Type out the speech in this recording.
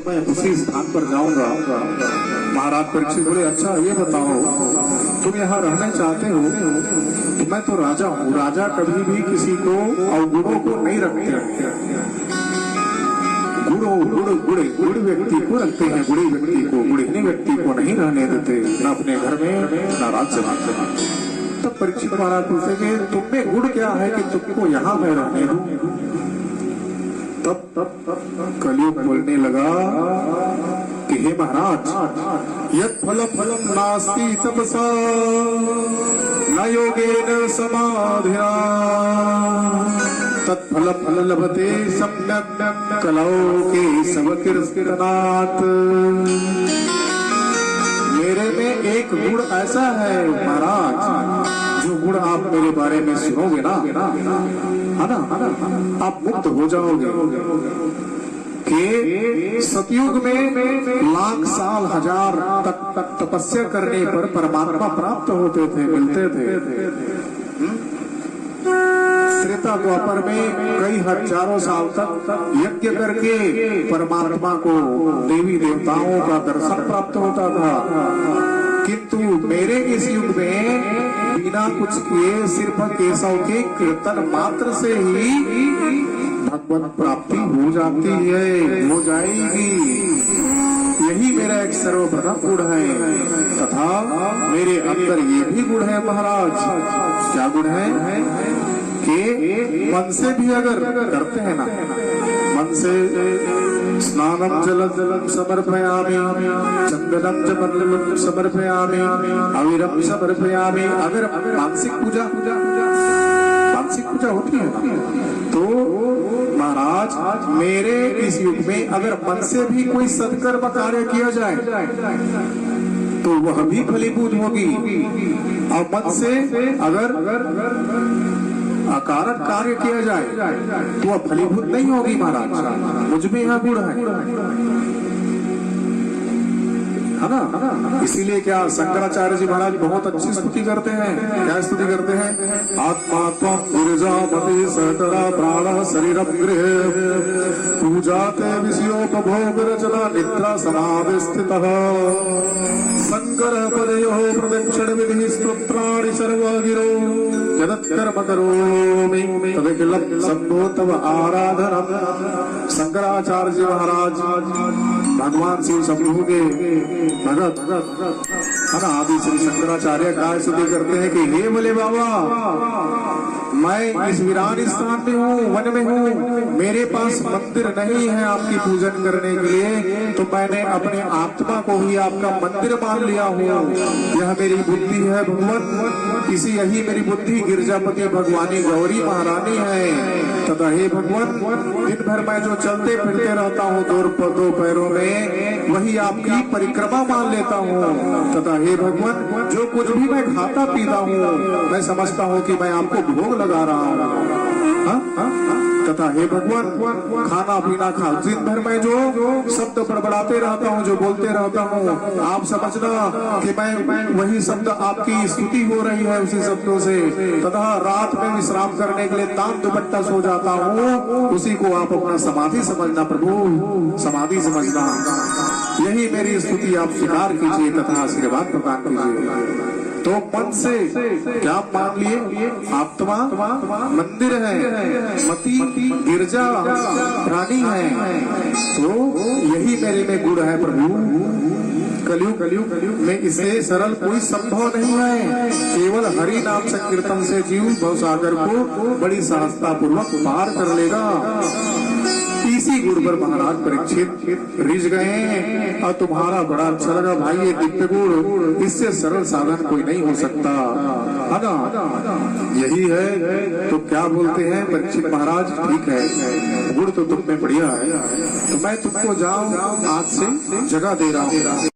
मैं उसी स्थान पर जाऊंगा। महाराज परीक्षित बोले, अच्छा ये बताओ, तुम यहाँ रहना चाहते हो? तो मैं तो राजा हूँ, राजा कभी भी किसी को अवगुणों को नहीं रखते। गुड़ व्यक्ति को रखते हैं, गुड़ी व्यक्ति को, गुड़ीनी व्यक्ति को नहीं रहने देते, न अपने घर में न राज्य में। तब परीक्षित महाराज पूछे कि तुम में गुड़ क्या है कि तुमको यहाँ मैं रहने दूं? तब कलयुग बोलने लगा कि हे महाराज, यत् फलम नास्ति तपसा न योगेन समाधिना तत्फल लभते सम्यक् कलौ के सब कीर्तनात्। मेरे में एक गुण ऐसा है महाराज, जो गुण आप मेरे बारे में सुनोगे ना, है ना, आप मुक्त हो जाओगे। कि सतयुग में लाख साल हजार तक तपस्या करने पर परमात्मा प्राप्त होते थे, मिलते थे। त्रेता द्वापर में कई हजारों साल तक यज्ञ करके परमात्मा को, देवी देवताओं का दर्शन प्राप्त होता था। किंतु मेरे इस युग में बिना कुछ किए सिर्फ केशव के कीर्तन मात्र से ही भगवत प्राप्ति हो जाती है, हो जाएगी। यही मेरा एक सर्वप्रथम गुण है। तथा मेरे अंदर ये भी गुण है महाराज। क्या गुण है? कि मन से भी अगर करते हैं ना, मन से स्नानम जलम समर्पयामि, चंदनम चमन समर्पयामि, अविरम समर्पयामि। अगर मानसिक पूजा होती है तो महाराज मेरे इस युग में अगर मन से भी कोई सत्कर्म कार्य किया जाए तो वह भी फलीभूत होगी। और मन से अगर अकारक कार्य किया जाए तो वह फलीभूत नहीं होगी महाराज। मुझ में यह गुण है ना। इसीलिए क्या शंकराचार्य जी महाराज बहुत अच्छी स्तुति करते हैं। क्या स्तुति करते हैं? आत्मा त्वं गिरिजापति सकला प्राण शरीरम गृह पूजाते विषयोपभोग रचना निद्रा समाधि स्थितः संकर पदयोः प्रदक्षिण विधि स्तोत्राणि सर्वगिरो यदत्कर्म करोमि तदखिलं शम्भो तव आराधनम्। शंकराचार्य जी महाराज भगवान शिव शंभु के भगत है ना, आदि श्री शंकराचार्य काय स्तुति करते हैं कि हे भोले बाबा, मैं इस वीरान स्थान में हूँ, वन में हूँ, मेरे पास मंदिर नहीं है आपकी पूजन करने के लिए, तो मैंने अपने आत्मा को ही आपका मंदिर मान लिया हूँ। यह मेरी बुद्धि है भगवान, इसी यही मेरी बुद्धि गिरजापति भगवानी गौरी महारानी है। तथा हे भगवान, दिन भर मैं जो चलते फिरते रहता हूँ दो पैरों में, वही आपकी परिक्रमा मान लेता हूँ। तथा हे भगवान, जो कुछ भी मैं खाता पीता हूँ मैं समझता हूँ कि मैं आपको भोग लगा रहा हूँ। तथा हे भगवान, खाना पीना खा दिन भर मैं जो शब्द बड़बड़ाते रहता हूँ, जो बोलते रहता हूँ, आप समझना कि मैं वही शब्द आपकी स्तुति हो रही है उसी शब्दों से। तथा रात में विश्राम करने के लिए तान दुपट्टा सो जाता हूँ, उसी को आप अपना समाधि समझना प्रभु, समाधि समझना। यही मेरी स्तुति आप स्वीकार कीजिए तथा आशीर्वाद प्रदान कीजिए। तो मन से क्या मान लिए? आत्मा मंदिर है, मति गिरजा प्राणी है। तो यही मेरे में गुण है प्रभु। कलयुग में इससे सरल कोई संभव नहीं है। केवल हरि नाम संकीर्तन से जीव भवसागर को बड़ी सहजता पूर्वक पार कर लेगा। इसी गुण पर महाराज परीक्षित रिझ गए। और तुम्हारा बड़ा अच्छा लगा भाई ये दिव्य गुण, इससे सरल साधन कोई नहीं हो सकता, है ना। यही है तो क्या बोलते हैं परीक्षित महाराज, ठीक है गुण तो तुम में बढ़िया है, तो मैं तुमको जाओ आज से जगह दे रहा हूँ।